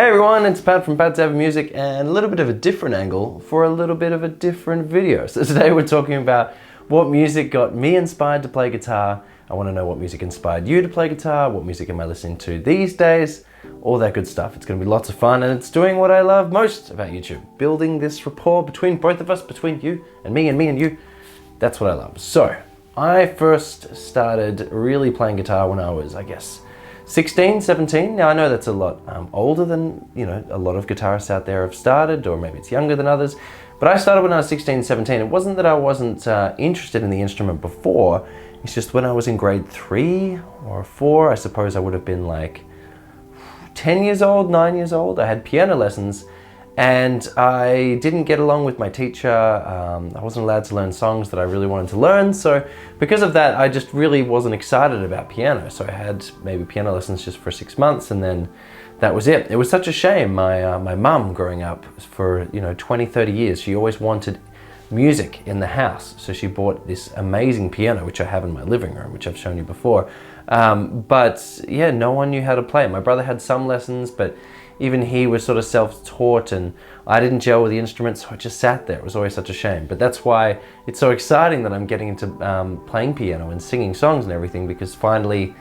Hey everyone, it's Pat from Pat's Ever Music and a little bit of a different angle for a little bit of a different video. So today we're talking about what music got me inspired to play guitar. I want to know what music inspired you to play guitar, what music am I listening to these days, all that good stuff. It's going to be lots of fun and it's doing what I love most about YouTube. Building this rapport between both of us, between you and me and you. That's what I love. So I first started really playing guitar when I was, I guess, 16, 17. Now I know that's a lot older than, a lot of guitarists out there have started, or maybe it's younger than others. But I started when I was 16, 17. It wasn't that I wasn't interested in the instrument before. It's just when I was in grade 3 or 4, I suppose I would have been like 10 years old, 9 years old. I had piano lessons and I didn't get along with my teacher. I wasn't allowed to learn songs that I really wanted to learn. So because of that, I just really wasn't excited about piano. So I had maybe piano lessons just for 6 months and then that was it. It was such a shame. My mum growing up for 20, 30 years, she always wanted music in the house. So she bought this amazing piano, which I have in my living room, which I've shown you before. But yeah, no one knew how to play. My brother had some lessons, but even he was sort of self-taught and I didn't gel with the instruments, so I just sat there. It was always such a shame. But that's why it's so exciting that I'm getting into playing piano and singing songs and everything, because finally,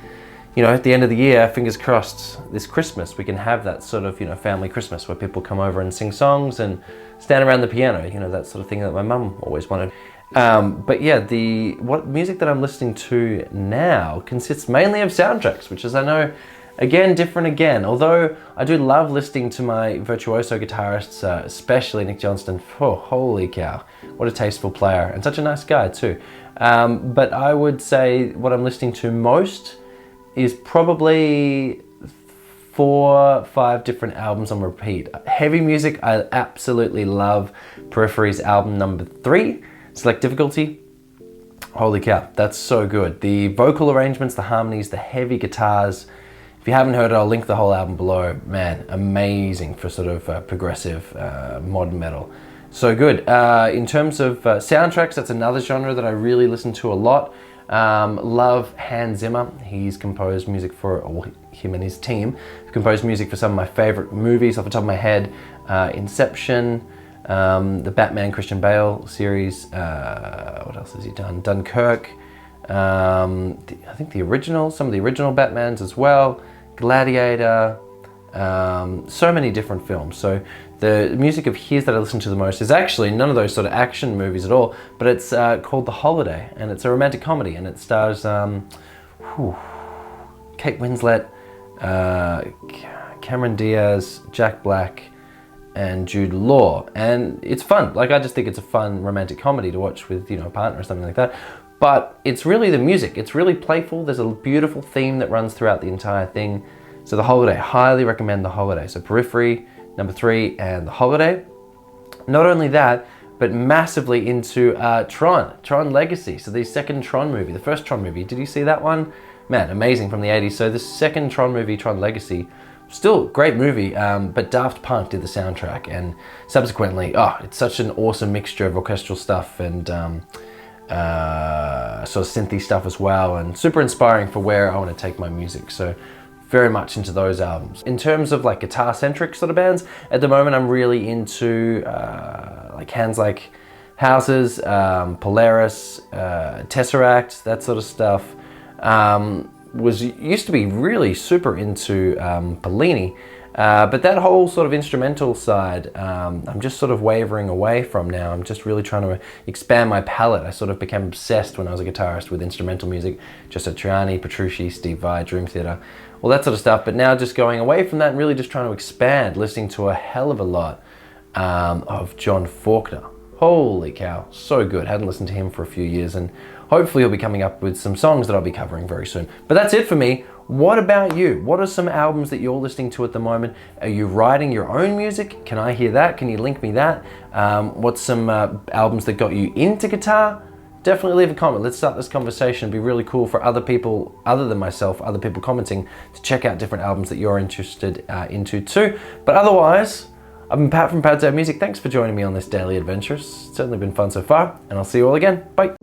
at the end of the year, fingers crossed, this Christmas, we can have that sort of, family Christmas where people come over and sing songs and stand around the piano, that sort of thing that my mum always wanted. But yeah, what music that I'm listening to now consists mainly of soundtracks, which is, I know, different again. Although I do love listening to my virtuoso guitarists, especially Nick Johnston. Oh, holy cow, what a tasteful player and such a nice guy too. But I would say what I'm listening to most is probably 4 or 5 different albums on repeat. Heavy music, I absolutely love Periphery's album number 3, Select Difficulty. Holy cow, that's so good. The vocal arrangements, the harmonies, the heavy guitars. If you haven't heard it, I'll link the whole album below. Man, amazing for sort of progressive modern metal. So good. In terms of soundtracks, that's another genre that I really listen to a lot. Love Hans Zimmer. He's composed music him and his team have composed music for some of my favorite movies off the top of my head. Inception, the Batman Christian Bale series. What else has he done? Dunkirk. I think some of the original Batmans as well. Gladiator, so many different films. So the music of his that I listen to the most is actually none of those sort of action movies at all, but it's called The Holiday, and it's a romantic comedy, and it stars Kate Winslet, Cameron Diaz, Jack Black, and Jude Law, and it's fun. I just think it's a fun romantic comedy to watch with a partner or something like that. But it's really the music. It's really playful. There's a beautiful theme that runs throughout the entire thing. So The Holiday, highly recommend The Holiday. So Periphery, number 3, and The Holiday. Not only that, but massively into Tron Legacy. So the second Tron movie, the first Tron movie. Did you see that one? Man, amazing, from the 80s. So the second Tron movie, Tron Legacy, still great movie, but Daft Punk did the soundtrack. And subsequently, it's such an awesome mixture of orchestral stuff and sort of synthy stuff as well, and super inspiring for where I want to take my music. So very much into those albums. In terms of guitar-centric sort of bands, at the moment I'm really into Hands Like Houses, Polaris, Tesseract, that sort of stuff. Used to be really super into Bellini, but that whole sort of instrumental side, I'm just sort of wavering away from now. I'm just really trying to expand my palette. I sort of became obsessed when I was a guitarist with instrumental music, just Triani, Petrucci, Steve Vai, Dream Theater, all that sort of stuff. But now just going away from that and really just trying to expand, listening to a hell of a lot of John Faulkner. Holy cow, so good. Hadn't listened to him for a few years, and hopefully he'll be coming up with some songs that I'll be covering very soon. But that's it for me. What about you? What are some albums that you're listening to at the moment? Are you writing your own music? Can I hear that? Can you link me that? What's some albums that got you into guitar? Definitely leave a comment. Let's start this conversation. It'd be really cool for other people, other than myself, other people commenting, to check out different albums that you're interested into too. But otherwise, I've been Pat from Pat's Ever Music. Thanks for joining me on this daily adventure. It's certainly been fun so far, and I'll see you all again. Bye.